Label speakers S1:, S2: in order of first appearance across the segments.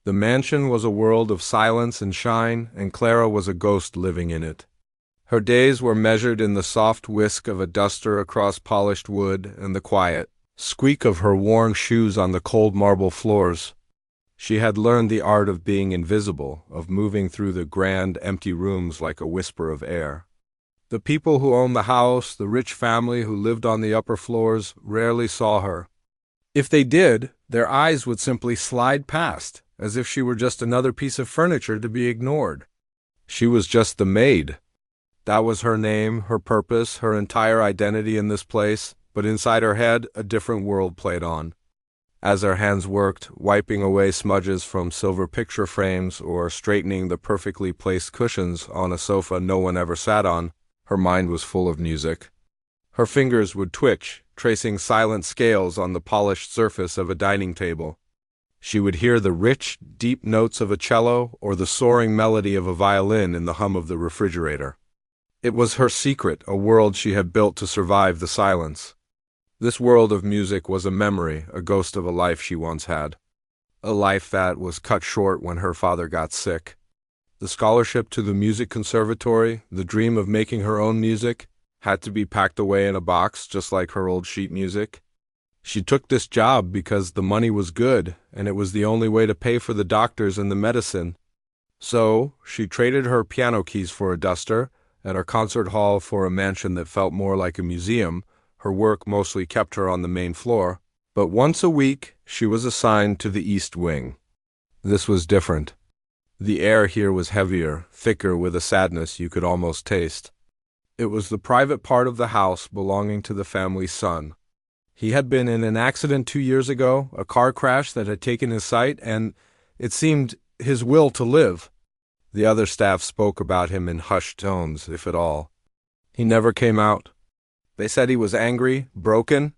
S1: The mansion was a world of silence and shine, and Clara was a ghost living in it. Her days were measured in the soft whisk of a duster across polished wood and the quiet squeak of her worn shoes on the cold marble floors. She had learned the art of being invisible, of moving through the grand, empty rooms like a whisper of air. The people who owned the house, the rich family who lived on the upper floors, rarely saw her. If they did, their eyes would simply slide past, as if she were just another piece of furniture to be ignored. She was just the maid. That was her name, her purpose, her entire identity in this place, but inside her head, a different world played on. As her hands worked, wiping away smudges from silver picture frames or straightening the perfectly placed cushions on a sofa no one ever sat on, her mind was full of music. Her fingers would twitch, tracing silent scales on the polished surface of a dining table. She would hear the rich, deep notes of a cello or the soaring melody of a violin in the hum of the refrigerator. It was her secret, a world she had built to survive the silence. This world of music was a memory, a ghost of a life she once had. A life that was cut short when her father got sick. The scholarship to the music conservatory, the dream of making her own music, had to be packed away in a box just like her old sheet music. She took this job because the money was good, and it was the only way to pay for the doctors and the medicine. So, she traded her piano keys for a duster, and her concert hall for a mansion that felt more like a museum. Her work mostly kept her on the main floor, but once a week she was assigned to the East Wing. This was different. The air here was heavier, thicker with a sadness you could almost taste. It was the private part of the house belonging to the family's son. He had been in an accident 2 years ago, a car crash that had taken his sight, and it seemed his will to live. The other staff spoke about him in hushed tones, if at all. He never came out. They said he was angry, broken.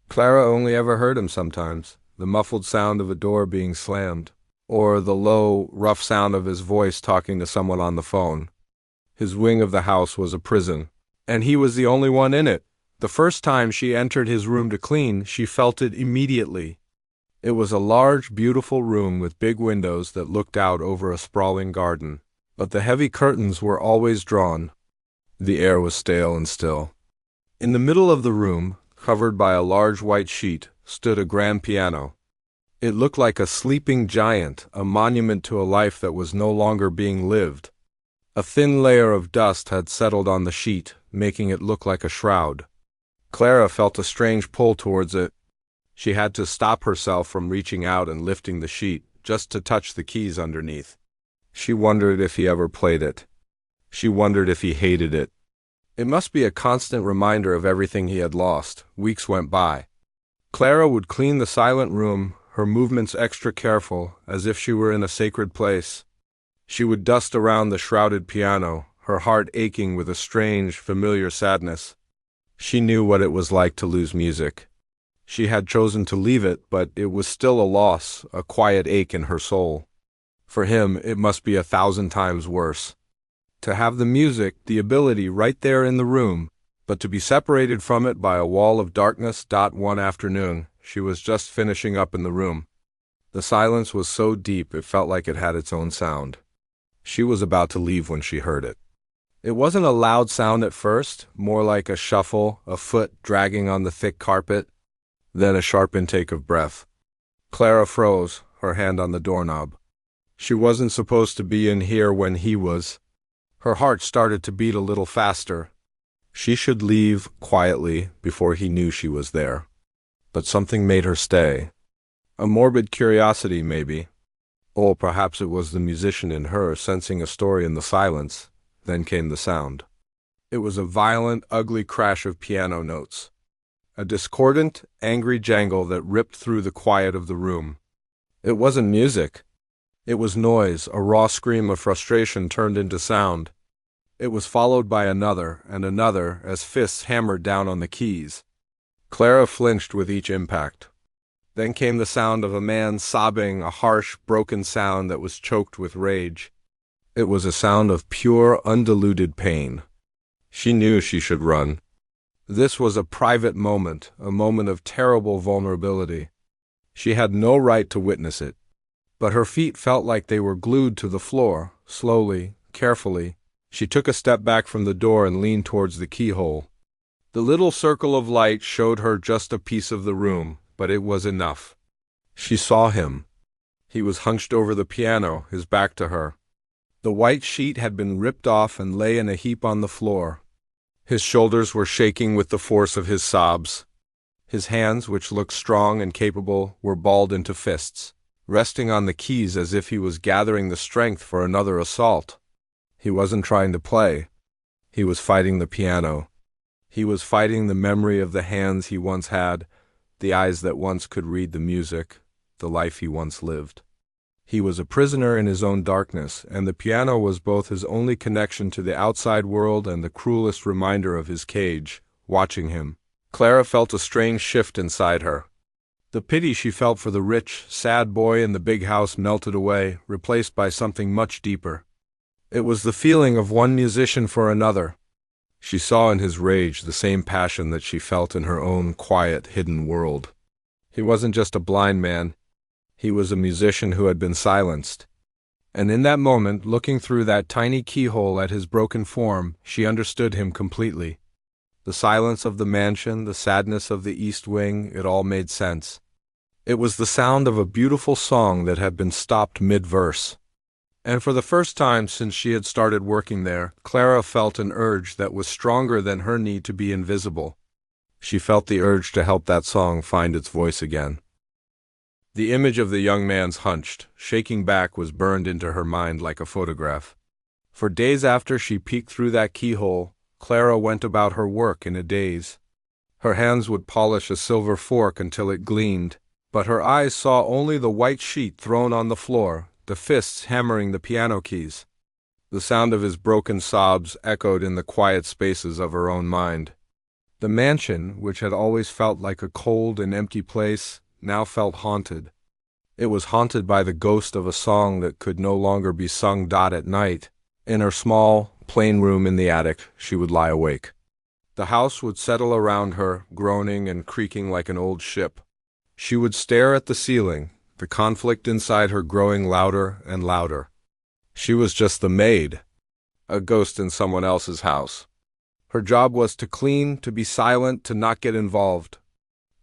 S1: Clara only ever heard him sometimes, the muffled sound of a door being slammed, or the low, rough sound of his voice talking to someone on the phone. His wing of the house was a prison, and he was the only one in it. The first time she entered his room to clean, she felt it immediately. It was a large, beautiful room with big windows that looked out over a sprawling garden, but the heavy curtains were always drawn. The air was stale and still. In the middle of the room, covered by a large white sheet, stood a grand piano. It looked like a sleeping giant, a monument to a life that was no longer being lived. A thin layer of dust had settled on the sheet, making it look like a shroud. Clara felt a strange pull towards it. She had to stop herself from reaching out and lifting the sheet, just to touch the keys underneath. She wondered if he ever played it. She wondered if he hated it. It must be a constant reminder of everything he had lost. Weeks went by. Clara would clean the silent room, her movements extra careful, as if she were in a sacred place. She would dust around the shrouded piano, her heart aching with a strange, familiar sadness. She knew what it was like to lose music. She had chosen to leave it, but it was still a loss, a quiet ache in her soul. For him, it must be 1,000 times worse. To have the music, the ability right there in the room, but to be separated from it by a wall of darkness. One afternoon, she was just finishing up in the room. The silence was so deep it felt like it had its own sound. She was about to leave when she heard it. It wasn't a loud sound at first, more like a shuffle, a foot dragging on the thick carpet, then a sharp intake of breath. Clara froze, her hand on the doorknob. She wasn't supposed to be in here when he was. Her heart started to beat a little faster. She should leave quietly before he knew she was there. But something made her stay. A morbid curiosity, maybe. Or perhaps it was the musician in her sensing a story in the silence. Then came the sound. It was a violent, ugly crash of piano notes. A discordant, angry jangle that ripped through the quiet of the room. It wasn't music. It was noise, a raw scream of frustration turned into sound. It was followed by another and another as fists hammered down on the keys. Clara flinched with each impact. Then came the sound of a man sobbing, a harsh, broken sound that was choked with rage. It was a sound of pure, undiluted pain. She knew she should run. This was a private moment, a moment of terrible vulnerability. She had no right to witness it. but her feet felt like they were glued to the floor. Slowly, carefully, she took a step back from the door and leaned towards the keyhole. The little circle of light showed her just a piece of the room, but it was enough. She saw him. He was hunched over the piano, his back to her. The white sheet had been ripped off and lay in a heap on the floor. His shoulders were shaking with the force of his sobs. His hands, which looked strong and capable, were balled into fists, resting on the keys as if he was gathering the strength for another assault. He wasn't trying to play. He was fighting the piano. He was fighting the memory of the hands he once had, the eyes that once could read the music, the life he once lived. He was a prisoner in his own darkness, and the piano was both his only connection to the outside world and the cruelest reminder of his cage, watching him. Clara felt a strange shift inside her. The pity she felt for the rich, sad boy in the big house melted away, replaced by something much deeper. It was the feeling of one musician for another. She saw in his rage the same passion that she felt in her own quiet, hidden world. He wasn't just a blind man. He was a musician who had been silenced. And in that moment, looking through that tiny keyhole at his broken form, she understood him completely. The silence of the mansion, the sadness of the East Wing, it all made sense. It was the sound of a beautiful song that had been stopped mid-verse. And for the first time since she had started working there, Clara felt an urge that was stronger than her need to be invisible. She felt the urge to help that song find its voice again. The image of the young man's hunched, shaking back was burned into her mind like a photograph. For days after she peeked through that keyhole, Clara went about her work in a daze. Her hands would polish a silver fork until it gleamed, but her eyes saw only the white sheet thrown on the floor, the fists hammering the piano keys. The sound of his broken sobs echoed in the quiet spaces of her own mind. The mansion, which had always felt like a cold and empty place, now felt haunted. It was haunted by the ghost of a song that could no longer be sung. At night, in her small, plain room in the attic, she would lie awake. The house would settle around her, groaning and creaking like an old ship. She would stare at the ceiling, the conflict inside her growing louder and louder. She was just the maid, a ghost in someone else's house. Her job was to clean, to be silent, to not get involved.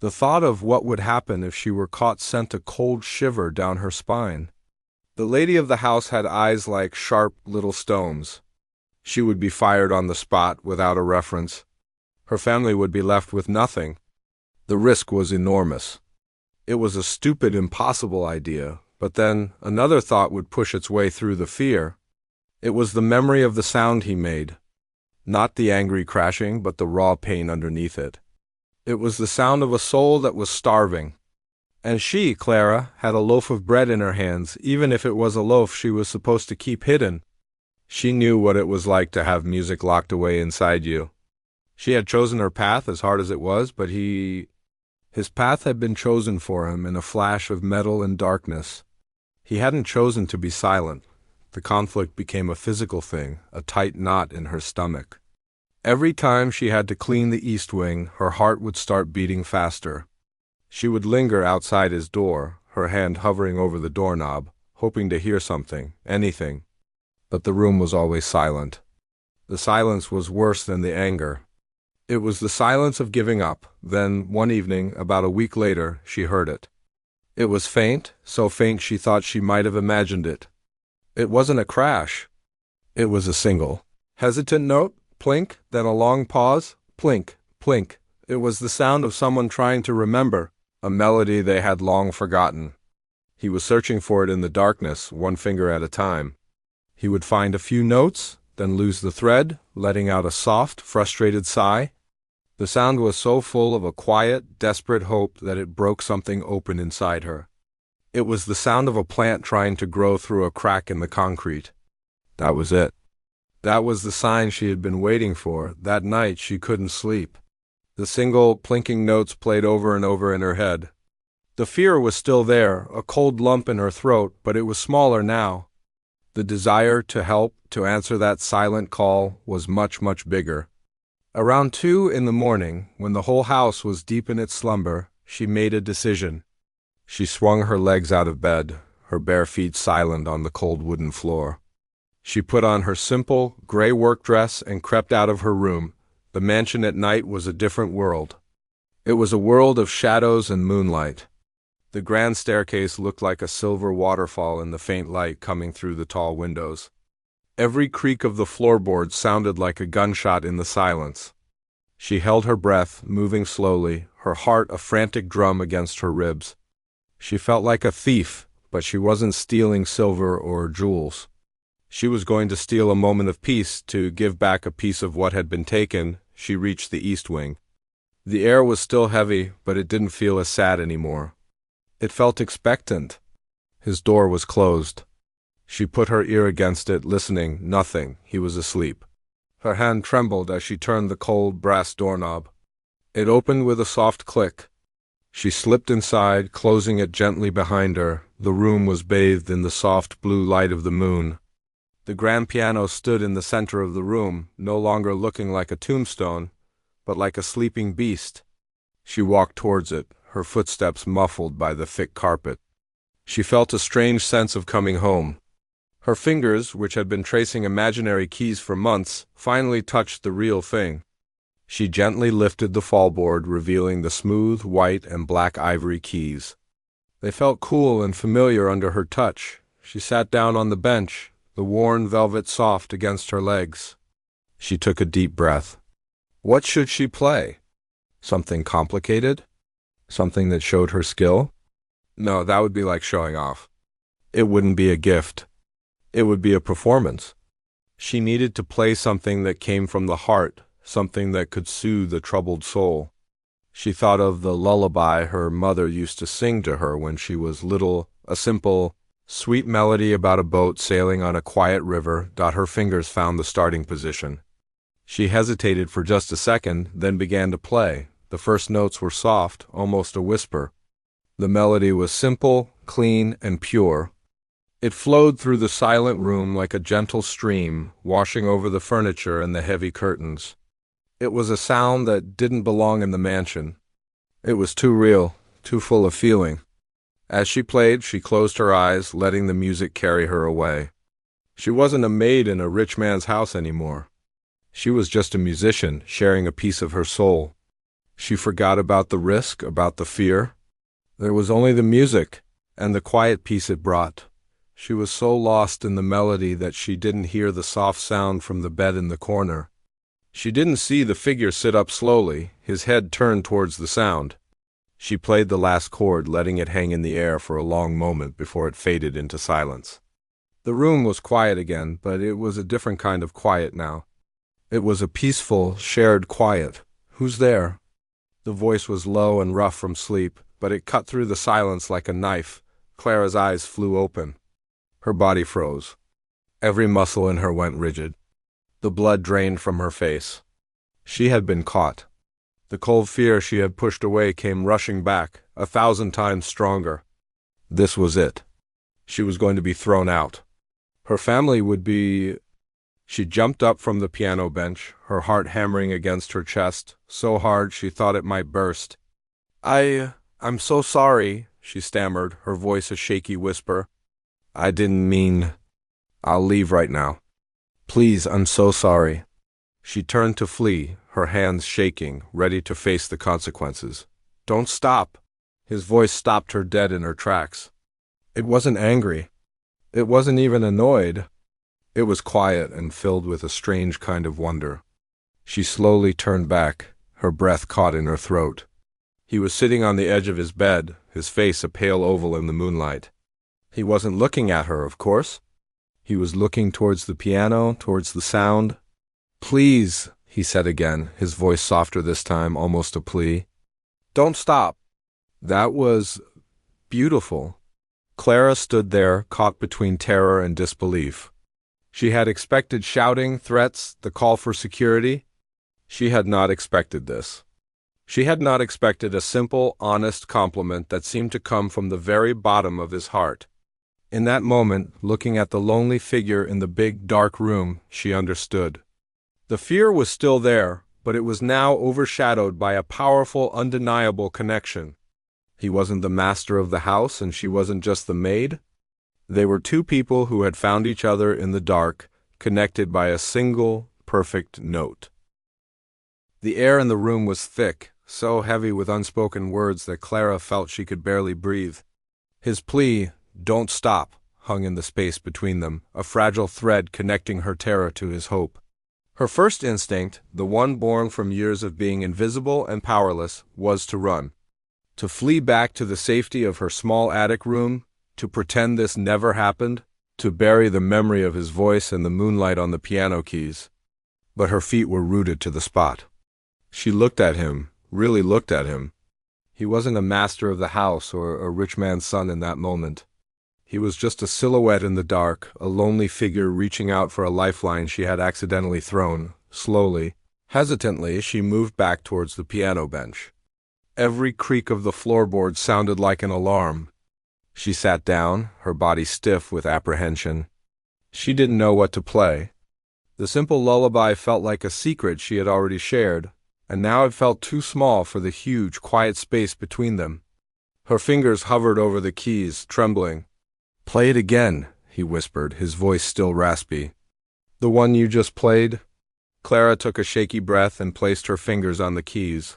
S1: The thought of what would happen if she were caught sent a cold shiver down her spine. The lady of the house had eyes like sharp little stones. She would be fired on the spot without a reference. Her family would be left with nothing. The risk was enormous. It was a stupid, impossible idea, but then another thought would push its way through the fear. It was the memory of the sound he made. Not the angry crashing, but the raw pain underneath it. It was the sound of a soul that was starving. And she, Clara, had a loaf of bread in her hands, even if it was a loaf she was supposed to keep hidden. She knew what it was like to have music locked away inside you. She had chosen her path, as hard as it was, but his path had been chosen for him in a flash of metal and darkness. He hadn't chosen to be silent. The conflict became a physical thing, a tight knot in her stomach. Every time she had to clean the East Wing, her heart would start beating faster. She would linger outside his door, her hand hovering over the doorknob, hoping to hear something, anything. But the room was always silent. The silence was worse than the anger. It was the silence of giving up. Then, one evening, about a week later, she heard it. It was faint, so faint she thought she might have imagined it. It wasn't a crash. It was a single, hesitant note. Plink, then a long pause, plink, plink. It was the sound of someone trying to remember, a melody they had long forgotten. He was searching for it in the darkness, one finger at a time. He would find a few notes, then lose the thread, letting out a soft, frustrated sigh. The sound was so full of a quiet, desperate hope that it broke something open inside her. It was the sound of a plant trying to grow through a crack in the concrete. That was it. That was the sign she had been waiting for. That night she couldn't sleep. The single, plinking notes played over and over in her head. The fear was still there, a cold lump in her throat, but it was smaller now. The desire to help, to answer that silent call, was much, much bigger. Around 2 a.m, when the whole house was deep in its slumber, she made a decision. She swung her legs out of bed. her bare feet silent on the cold wooden floor. She put on her simple, gray work dress and crept out of her room. The mansion at night was a different world. It was a world of shadows and moonlight. The grand staircase looked like a silver waterfall in the faint light coming through the tall windows. Every creak of the floorboards sounded like a gunshot in the silence. She held her breath, moving slowly, her heart a frantic drum against her ribs. She felt like a thief, but she wasn't stealing silver or jewels. She was going to steal a moment of peace, to give back a piece of what had been taken. She reached the east wing. The air was still heavy, but it didn't feel as sad anymore. It felt expectant. His door was closed. She put her ear against it, listening. Nothing. He was asleep. Her hand trembled as she turned the cold brass doorknob. It opened with a soft click. She slipped inside, closing it gently behind her. The room was bathed in the soft blue light of the moon. The grand piano stood in the center of the room, no longer looking like a tombstone, but like a sleeping beast. She walked towards it, her footsteps muffled by the thick carpet. She felt a strange sense of coming home. Her fingers, which had been tracing imaginary keys for months, finally touched the real thing. She gently lifted the fallboard, revealing the smooth, white, and black ivory keys. They felt cool and familiar under her touch. She sat down on the bench, the worn velvet soft against her legs. She took a deep breath. What should she play? Something complicated? Something that showed her skill? No, that would be like showing off. It wouldn't be a gift. It would be a performance. She needed to play something that came from the heart, something that could soothe a troubled soul. She thought of the lullaby her mother used to sing to her when she was little, a simple, sweet melody about a boat sailing on a quiet river. Her fingers found the starting position. She hesitated for just a second, then began to play. The first notes were soft, almost a whisper. The melody was simple, clean, and pure. It flowed through the silent room like a gentle stream, washing over the furniture and the heavy curtains. It was a sound that didn't belong in the mansion. It was too real, too full of feeling. As she played, she closed her eyes, letting the music carry her away. She wasn't a maid in a rich man's house anymore. She was just a musician, sharing a piece of her soul. She forgot about the risk, about the fear. There was only the music, and the quiet peace it brought. She was so lost in the melody that she didn't hear the soft sound from the bed in the corner. She didn't see the figure sit up slowly, his head turned towards the sound. She played the last chord, letting it hang in the air for a long moment before it faded into silence. The room was quiet again, but it was a different kind of quiet now. It was a peaceful, shared quiet. Who's there? The voice was low and rough from sleep, but it cut through the silence like a knife. Clara's eyes flew open. Her body froze. Every muscle in her went rigid. The blood drained from her face. She had been caught. The cold fear she had pushed away came rushing back, 1,000 times stronger. This was it. She was going to be thrown out. Her family would be... She jumped up from the piano bench, her heart hammering against her chest, so hard she thought it might burst. I'm so sorry, she stammered, her voice a shaky whisper. I didn't mean... I'll leave right now. Please, I'm so sorry. She turned to flee, her hands shaking, ready to face the consequences. Don't stop. His voice stopped her dead in her tracks. It wasn't angry. It wasn't even annoyed. It was quiet and filled with a strange kind of wonder. She slowly turned back, her breath caught in her throat. He was sitting on the edge of his bed, his face a pale oval in the moonlight. He wasn't looking at her, of course. He was looking towards the piano, towards the sound. Please, he said again, his voice softer this time, almost a plea. Don't stop. That was beautiful. Clara stood there, caught between terror and disbelief. She had expected shouting, threats, the call for security. She had not expected this. She had not expected a simple, honest compliment that seemed to come from the very bottom of his heart. In that moment, looking at the lonely figure in the big, dark room, she understood. The fear was still there, but it was now overshadowed by a powerful, undeniable connection. He wasn't the master of the house, and she wasn't just the maid. They were two people who had found each other in the dark, connected by a single, perfect note. The air in the room was thick, so heavy with unspoken words that Clara felt she could barely breathe. His plea, "Don't stop," hung in the space between them, a fragile thread connecting her terror to his hope. Her first instinct, the one born from years of being invisible and powerless, was to run. To flee back to the safety of her small attic room, to pretend this never happened, to bury the memory of his voice and the moonlight on the piano keys. But her feet were rooted to the spot. She looked at him, really looked at him. He wasn't a master of the house or a rich man's son in that moment. He was just a silhouette in the dark, a lonely figure reaching out for a lifeline she had accidentally thrown. Slowly, hesitantly, she moved back towards the piano bench. Every creak of the floorboard sounded like an alarm. She sat down, her body stiff with apprehension. She didn't know what to play. The simple lullaby felt like a secret she had already shared, and now it felt too small for the huge, quiet space between them. Her fingers hovered over the keys, trembling. "Play it again," he whispered, his voice still raspy. "The one you just played?" Clara took a shaky breath and placed her fingers on the keys.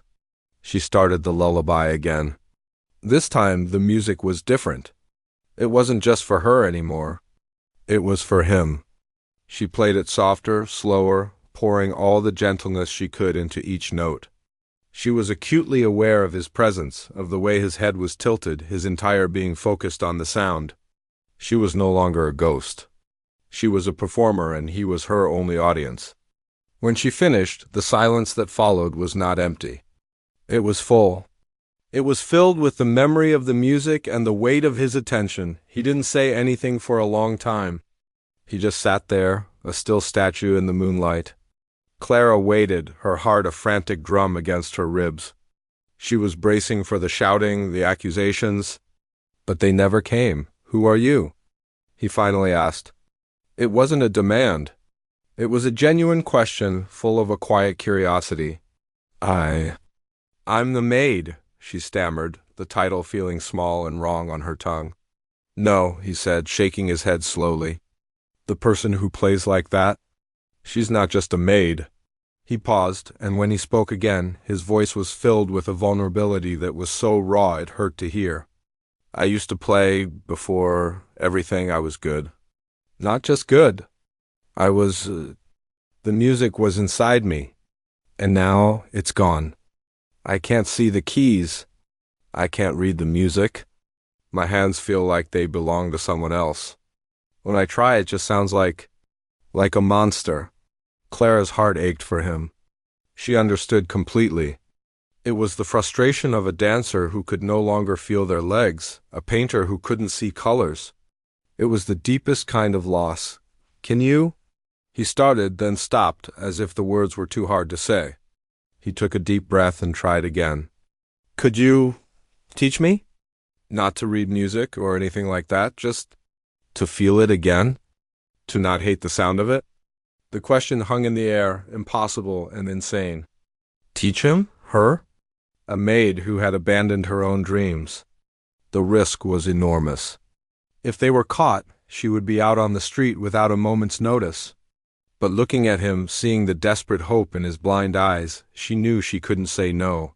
S1: She started the lullaby again. This time, the music was different. It wasn't just for her anymore. It was for him. She played it softer, slower, pouring all the gentleness she could into each note. She was acutely aware of his presence, of the way his head was tilted, his entire being focused on the sound. She was no longer a ghost. She was a performer, and he was her only audience. When she finished, the silence that followed was not empty. It was full. It was filled with the memory of the music and the weight of his attention. He didn't say anything for a long time. He just sat there, a still statue in the moonlight. Clara waited, her heart a frantic drum against her ribs. She was bracing for the shouting, the accusations. But they never came. "Who are you?" he finally asked. It wasn't a demand. It was a genuine question, full of a quiet curiosity. I'm the Maid," she stammered, the title feeling small and wrong on her tongue. "No," he said, shaking his head slowly. "The person who plays like that? She's not just a maid." He paused, and when he spoke again, his voice was filled with a vulnerability that was so raw it hurt to hear. "I used to play before everything. I was good. Not just good. I was... the music was inside me. And now it's gone. I can't see the keys. I can't read the music. My hands feel like they belong to someone else. When I try, it just sounds like a monster." Clara's heart ached for him. She understood completely. It was the frustration of a dancer who could no longer feel their legs, a painter who couldn't see colors. It was the deepest kind of loss. "Can you?" He started, then stopped, as if the words were too hard to say. He took a deep breath and tried again. "Could you teach me? Not to read music or anything like that, just to feel it again? To not hate the sound of it?" The question hung in the air, impossible and insane. Teach him? Her? A maid who had abandoned her own dreams. The risk was enormous. If they were caught, she would be out on the street without a moment's notice. But looking at him, seeing the desperate hope in his blind eyes, she knew she couldn't say no.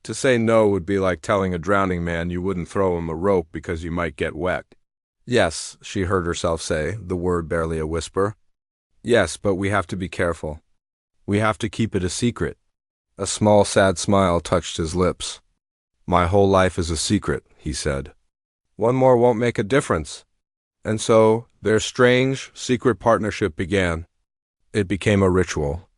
S1: To say no would be like telling a drowning man you wouldn't throw him a rope because you might get wet. "Yes," she heard herself say, the word barely a whisper. "Yes, but we have to be careful. We have to keep it a secret." A small, sad smile touched his lips. "My whole life is a secret," he said. "One more won't make a difference." And so, their strange, secret partnership began. It became a ritual.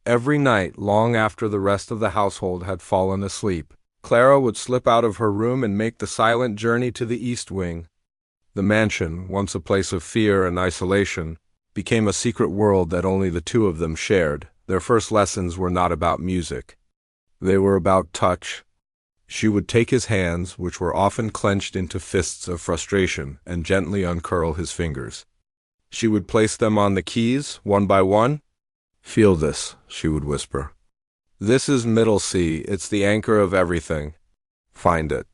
S1: Every night, long after the rest of the household had fallen asleep, Clara would slip out of her room and make the silent journey to the East Wing. The mansion, once a place of fear and isolation, became a secret world that only the two of them shared. Their first lessons were not about music. They were about touch. She would take his hands, which were often clenched into fists of frustration, and gently uncurl his fingers. She would place them on the keys, one by one. "Feel this," she would whisper. "This is middle C. It's the anchor of everything. Find it.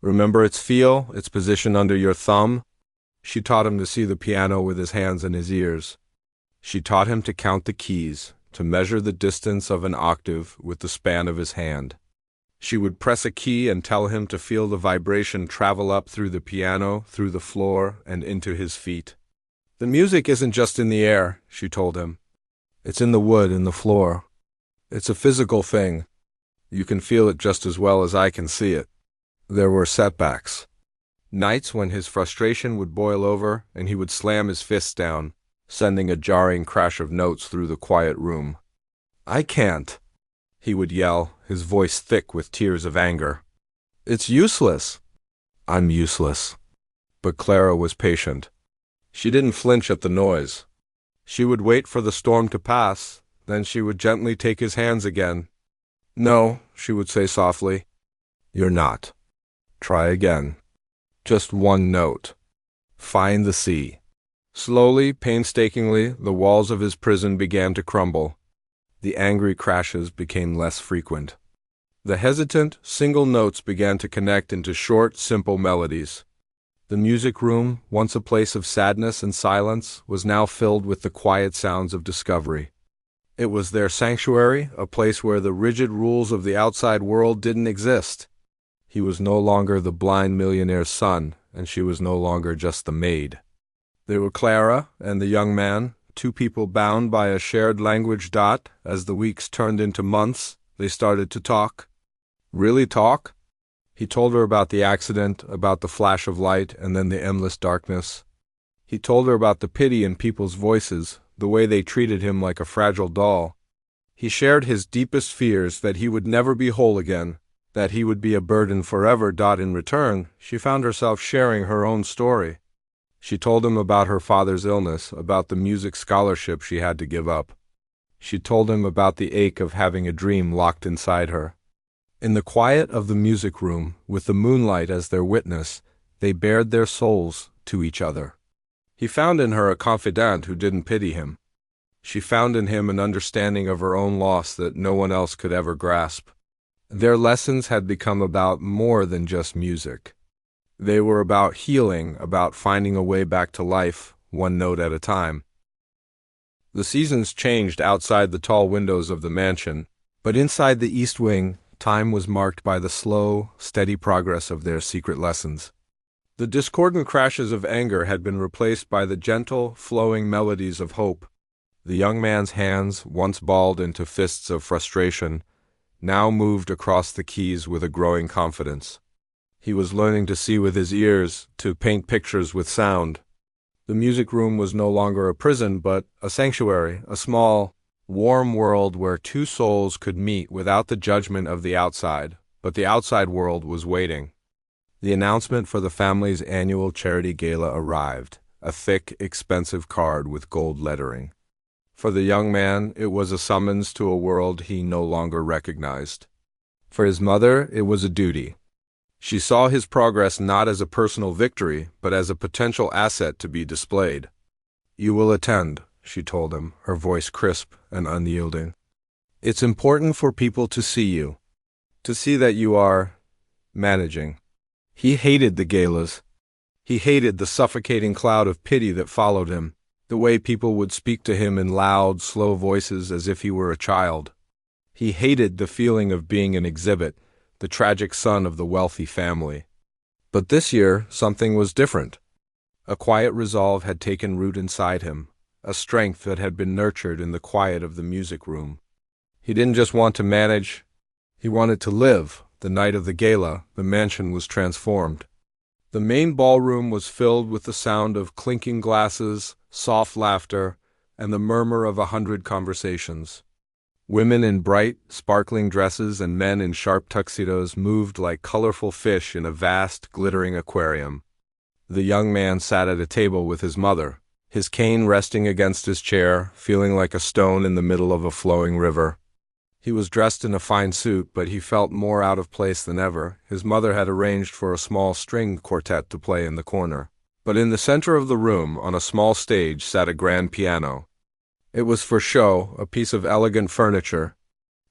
S1: Remember its feel, its position under your thumb. She taught him to see the piano with his hands in his ears. She taught him to count the keys, to measure the distance of an octave with the span of his hand. She would press a key and tell him to feel the vibration travel up through the piano, through the floor, and into his feet. The music isn't just in the air, she told him. It's in the wood, in the floor. It's a physical thing. You can feel it just as well as I can see it. There were setbacks. Nights when his frustration would boil over and he would slam his fists down, sending a jarring crash of notes through the quiet room. "I can't," he would yell, his voice thick with tears of anger. "It's useless." "I'm useless." But Clara was patient. She didn't flinch at the noise. She would wait for the storm to pass, then she would gently take his hands again. "No," she would say softly. "You're not. Try again. Just one note. Find the C." Slowly, painstakingly, the walls of his prison began to crumble. The angry crashes became less frequent. The hesitant, single notes began to connect into short, simple melodies. The music room, once a place of sadness and silence, was now filled with the quiet sounds of discovery. It was their sanctuary, a place where the rigid rules of the outside world didn't exist. He was no longer the blind millionaire's son, and she was no longer just the maid. They were Clara and the young man, two people bound by a shared language. As the weeks turned into months, they started to talk. Really talk? He told her about the accident, about the flash of light, and then the endless darkness. He told her about the pity in people's voices, the way they treated him like a fragile doll. He shared his deepest fears that he would never be whole again, that he would be a burden forever. In return, she found herself sharing her own story. She told him about her father's illness, about the music scholarship she had to give up. She told him about the ache of having a dream locked inside her. In the quiet of the music room, with the moonlight as their witness, they bared their souls to each other. He found in her a confidant who didn't pity him. She found in him an understanding of her own loss that no one else could ever grasp. Their lessons had become about more than just music. They were about healing, about finding a way back to life, one note at a time. The seasons changed outside the tall windows of the mansion, but inside the East Wing, time was marked by the slow, steady progress of their secret lessons. The discordant crashes of anger had been replaced by the gentle, flowing melodies of hope. The young man's hands, once balled into fists of frustration, now moved across the keys with a growing confidence. He was learning to see with his ears, to paint pictures with sound. The music room was no longer a prison, but a sanctuary, a small, warm world where two souls could meet without the judgment of the outside, but the outside world was waiting. The announcement for the family's annual charity gala arrived, a thick, expensive card with gold lettering. For the young man, it was a summons to a world he no longer recognized. For his mother, it was a duty. She saw his progress not as a personal victory, but as a potential asset to be displayed. "You will attend," she told him, her voice crisp and unyielding. "It's important for people to see you, to see that you are managing." He hated the galas. He hated the suffocating cloud of pity that followed him, the way people would speak to him in loud, slow voices as if he were a child. He hated the feeling of being an exhibit, the tragic son of the wealthy family. But this year, something was different. A quiet resolve had taken root inside him, a strength that had been nurtured in the quiet of the music room. He didn't just want to manage, he wanted to live. The night of the gala, the mansion was transformed. The main ballroom was filled with the sound of clinking glasses, soft laughter, and the murmur of 100 conversations. Women in bright, sparkling dresses and men in sharp tuxedos moved like colorful fish in a vast, glittering aquarium. The young man sat at a table with his mother, his cane resting against his chair, feeling like a stone in the middle of a flowing river. He was dressed in a fine suit, but he felt more out of place than ever. His mother had arranged for a small string quartet to play in the corner. But in the center of the room, on a small stage, sat a grand piano. It was for show, a piece of elegant furniture.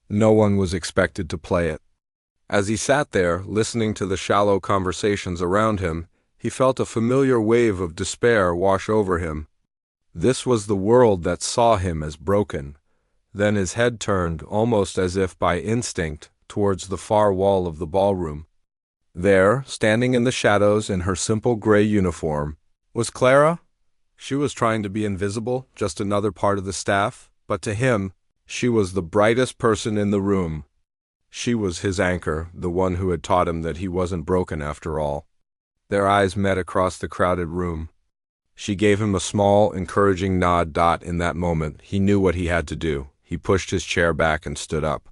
S1: No one was expected to play it. As he sat there, listening to the shallow conversations around him, He felt a familiar wave of despair wash over him. This was the world that saw him as broken. Then his head turned, almost as if by instinct, towards the far wall of the ballroom. There, standing in the shadows in her simple gray uniform, was Clara. She was trying to be invisible, just another part of the staff, but to him, she was the brightest person in the room. She was his anchor, the one who had taught him that he wasn't broken after all. Their eyes met across the crowded room. She gave him a small, encouraging nod. In that moment, he knew what he had to do. He pushed his chair back and stood up.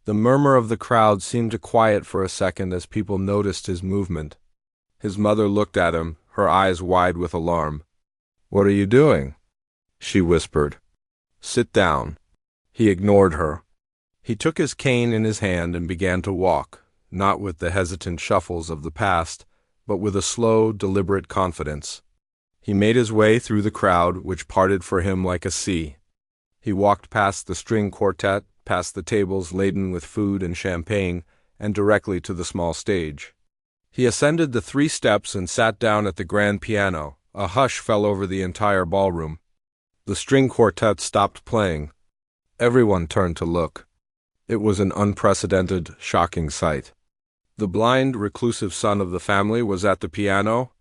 S1: The murmur of the crowd seemed to quiet for a second as people noticed his movement. His mother looked at him, her eyes wide with alarm. "What are you doing?" she whispered. "Sit down." He ignored her. He took his cane in his hand and began to walk, not with the hesitant shuffles of the past, but with a slow, deliberate confidence. He made his way through the crowd, which parted for him like a sea. He walked past the string quartet, past the tables laden with food and champagne, and directly to the small stage. He ascended the 3 steps and sat down at the grand piano. A hush fell over the entire ballroom. The string quartet stopped playing. Everyone turned to look. It was an unprecedented, shocking sight. The blind, reclusive son of the family was at the piano.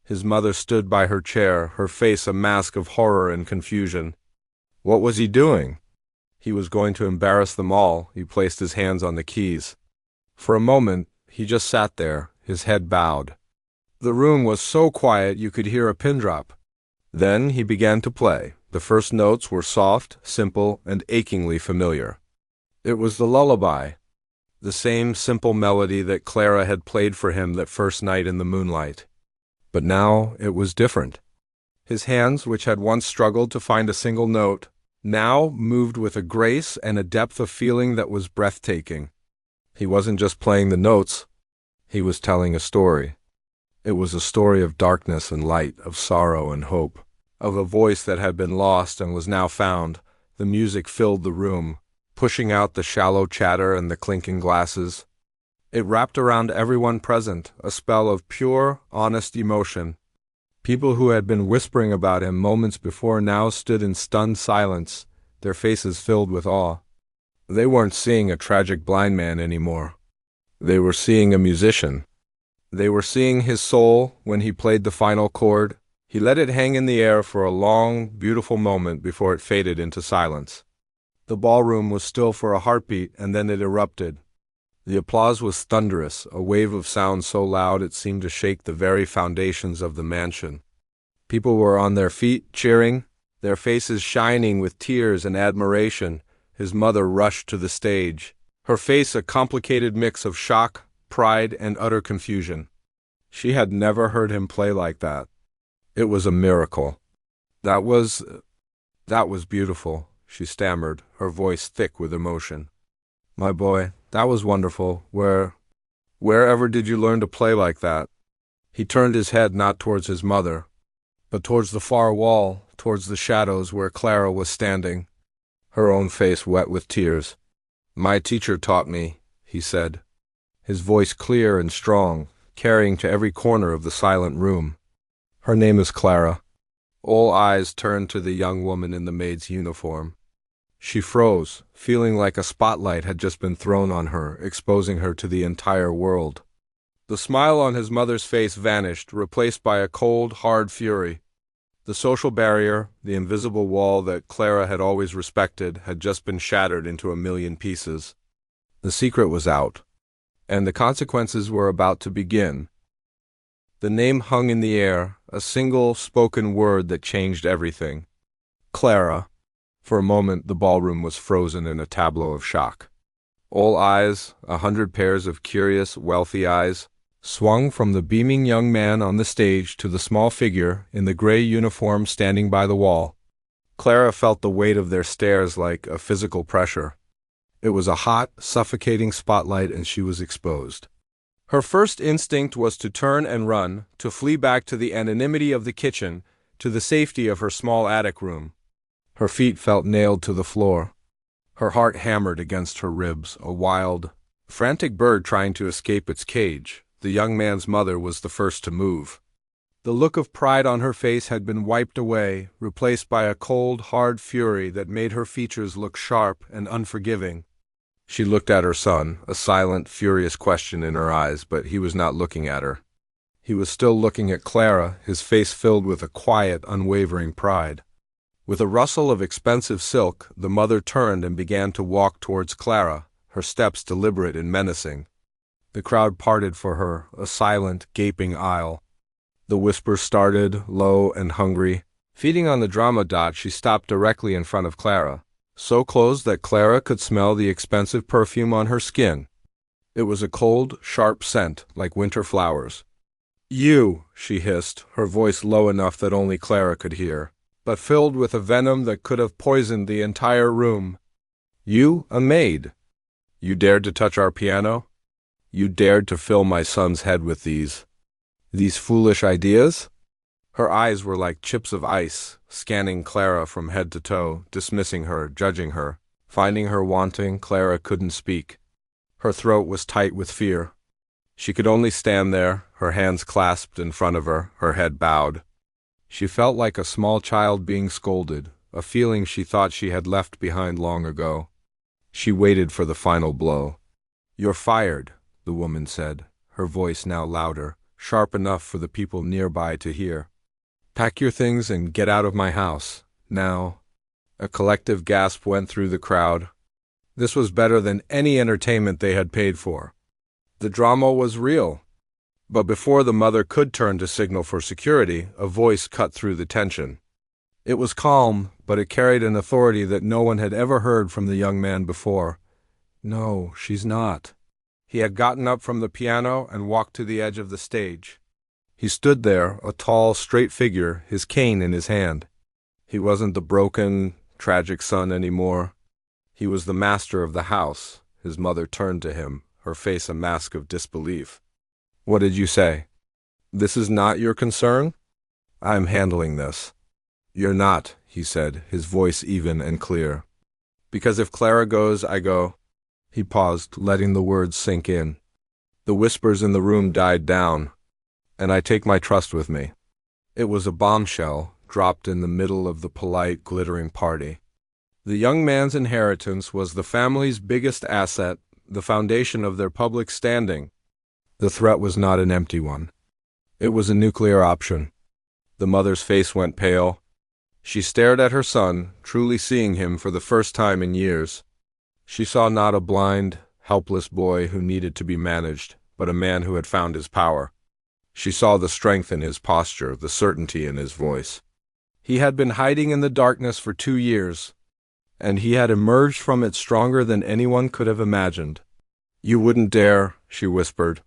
S1: His mother stood by her chair, her face a mask of horror and confusion. What was he doing? He was going to embarrass them all. He placed his hands on the keys. For a moment, he just sat there, his head bowed. The room was so quiet you could hear a pin drop. Then he began to play. The first notes were soft, simple, and achingly familiar. It was the lullaby, the same simple melody that Clara had played for him that first night in the moonlight. But now it was different. His hands, which had once struggled to find a single note, now moved with a grace and a depth of feeling that was breathtaking. He wasn't just playing the notes, he was telling a story. It was a story of darkness and light, of sorrow and hope, of a voice that had been lost and was now found. The music filled the room, pushing out the shallow chatter and the clinking glasses. It wrapped around everyone present, a spell of pure, honest emotion. People who had been whispering about him moments before now stood in stunned silence, their faces filled with awe. They weren't seeing a tragic blind man anymore. They were seeing a musician. They were seeing his soul when he played the final chord. He let it hang in the air for a long, beautiful moment before it faded into silence. The ballroom was still for a heartbeat, and then it erupted. The applause was thunderous, a wave of sound so loud it seemed to shake the very foundations of the mansion. People were on their feet, cheering, their faces shining with tears and admiration. His mother rushed to the stage, her face a complicated mix of shock, pride, and utter confusion. She had never heard him play like that. It was a miracle. That was beautiful, she stammered, her voice thick with emotion. My boy, that was wonderful. Wherever did you learn to play like that? He turned his head not towards his mother, but towards the far wall, towards the shadows where Clara was standing, her own face wet with tears. My teacher taught me, he said, his voice clear and strong, carrying to every corner of the silent room. Her name is Clara. All eyes turned to the young woman in the maid's uniform. She froze, feeling like a spotlight had just been thrown on her, exposing her to the entire world. The smile on his mother's face vanished, replaced by a cold, hard fury. The social barrier, the invisible wall that Clara had always respected, had just been shattered into a million pieces. The secret was out, and the consequences were about to begin. The name hung in the air, a single spoken word that changed everything. Clara. For a moment the ballroom was frozen in a tableau of shock. All eyes, 100 pairs of curious, wealthy eyes, swung from the beaming young man on the stage to the small figure in the gray uniform standing by the wall. Clara felt the weight of their stares like a physical pressure. It was a hot, suffocating spotlight, and she was exposed. Her first instinct was to turn and run, to flee back to the anonymity of the kitchen, to the safety of her small attic room. Her feet felt nailed to the floor. Her heart hammered against her ribs, a wild, frantic bird trying to escape its cage. The young man's mother was the first to move. The look of pride on her face had been wiped away, replaced by a cold, hard fury that made her features look sharp and unforgiving. She looked at her son, a silent, furious question in her eyes, but he was not looking at her. He was still looking at Clara, his face filled with a quiet, unwavering pride. With a rustle of expensive silk, the mother turned and began to walk towards Clara, her steps deliberate and menacing. The crowd parted for her, a silent, gaping aisle. The whispers started, low and hungry. Feeding on the drama dot, she stopped directly in front of Clara, so close that Clara could smell the expensive perfume on her skin. It was a cold, sharp scent, like winter flowers. "You," she hissed, her voice low enough that only Clara could hear, but filled with a venom that could have poisoned the entire room. "You, a maid. You dared to touch our piano? You dared to fill my son's head with these foolish ideas?" Her eyes were like chips of ice, scanning Clara from head to toe, dismissing her, judging her. Finding her wanting, Clara couldn't speak. Her throat was tight with fear. She could only stand there, her hands clasped in front of her, her head bowed. She felt like a small child being scolded, a feeling she thought she had left behind long ago. She waited for the final blow. "You're fired," the woman said, her voice now louder, sharp enough for the people nearby to hear. "Pack your things and get out of my house, now." A collective gasp went through the crowd. This was better than any entertainment they had paid for. The drama was real. But before the mother could turn to signal for security, a voice cut through the tension. It was calm, but it carried an authority that no one had ever heard from the young man before. "No, she's not." He had gotten up from the piano and walked to the edge of the stage. He stood there, a tall, straight figure, his cane in his hand. He wasn't the broken, tragic son anymore. He was the master of the house. His mother turned to him, her face a mask of disbelief. "What did you say? This is not your concern? I'm handling this." "You're not," he said, his voice even and clear. "Because if Clara goes, I go." He paused, letting the words sink in. The whispers in the room died down. "And I take my trust with me." It was a bombshell, dropped in the middle of the polite, glittering party. The young man's inheritance was the family's biggest asset, the foundation of their public standing. The threat was not an empty one. It was a nuclear option. The mother's face went pale. She stared at her son, truly seeing him for the first time in years. She saw not a blind, helpless boy who needed to be managed, but a man who had found his power. She saw the strength in his posture, the certainty in his voice. He had been hiding in the darkness for 2 years, and he had emerged from it stronger than anyone could have imagined. "You wouldn't dare," she whispered.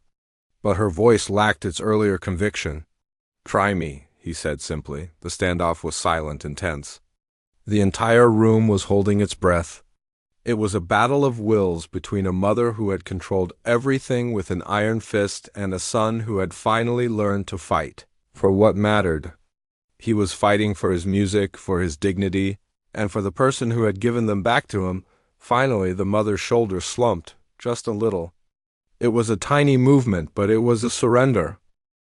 S1: But her voice lacked its earlier conviction. "Try me," he said simply. The standoff was silent and tense. The entire room was holding its breath. It was a battle of wills between a mother who had controlled everything with an iron fist and a son who had finally learned to fight for what mattered. He was fighting for his music, for his dignity, and for the person who had given them back to him. Finally, the mother's shoulders slumped, just a little. It was a tiny movement, but it was a surrender.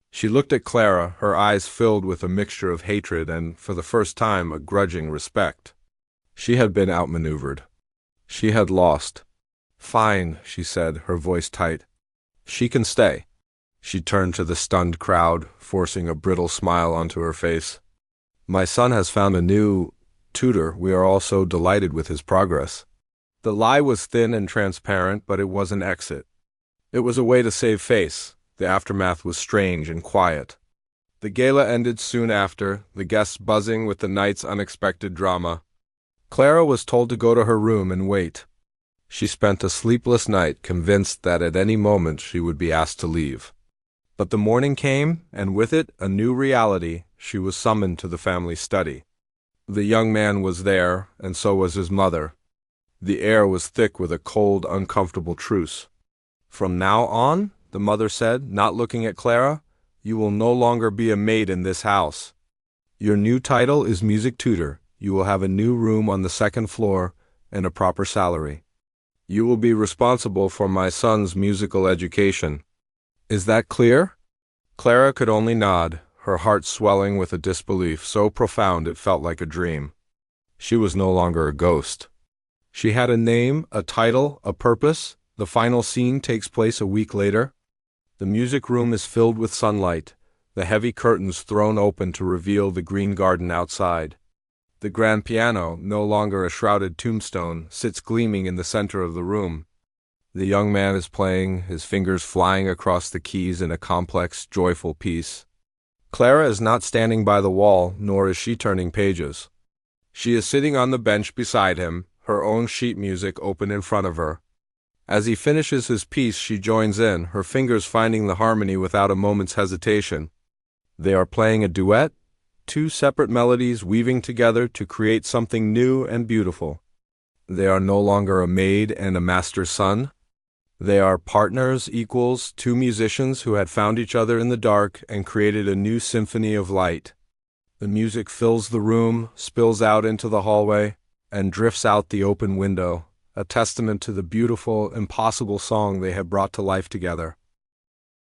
S1: She looked at Clara, her eyes filled with a mixture of hatred and, for the first time, a grudging respect. She had been outmaneuvered. She had lost. "Fine," she said, her voice tight. "She can stay." She turned to the stunned crowd, forcing a brittle smile onto her face. "My son has found a new tutor. We are all so delighted with his progress." The lie was thin and transparent, but it was an exit. It was a way to save face. The aftermath was strange and quiet. The gala ended soon after, the guests buzzing with the night's unexpected drama. Clara was told to go to her room and wait. She spent a sleepless night, convinced that at any moment she would be asked to leave. But the morning came, and with it a new reality. She was summoned to the family study. The young man was there, and so was his mother. The air was thick with a cold, uncomfortable truce. "From now on," the mother said, not looking at Clara, "you will no longer be a maid in this house. Your new title is music tutor. You will have a new room on the 2nd floor and a proper salary. You will be responsible for my son's musical education. Is that clear?" Clara could only nod, her heart swelling with a disbelief so profound it felt like a dream. She was no longer a ghost. She had a name, a title, a purpose. The final scene takes place a week later. The music room is filled with sunlight, the heavy curtains thrown open to reveal the green garden outside. The grand piano, no longer a shrouded tombstone, sits gleaming in the center of the room. The young man is playing, his fingers flying across the keys in a complex, joyful piece. Clara is not standing by the wall, nor is she turning pages. She is sitting on the bench beside him, her own sheet music open in front of her. As he finishes his piece, she joins in, her fingers finding the harmony without a moment's hesitation. They are playing a duet, two separate melodies weaving together to create something new and beautiful. They are no longer a maid and a master's son. They are partners, equals, two musicians who had found each other in the dark and created a new symphony of light. The music fills the room, spills out into the hallway, and drifts out the open window, a testament to the beautiful, impossible song they have brought to life together.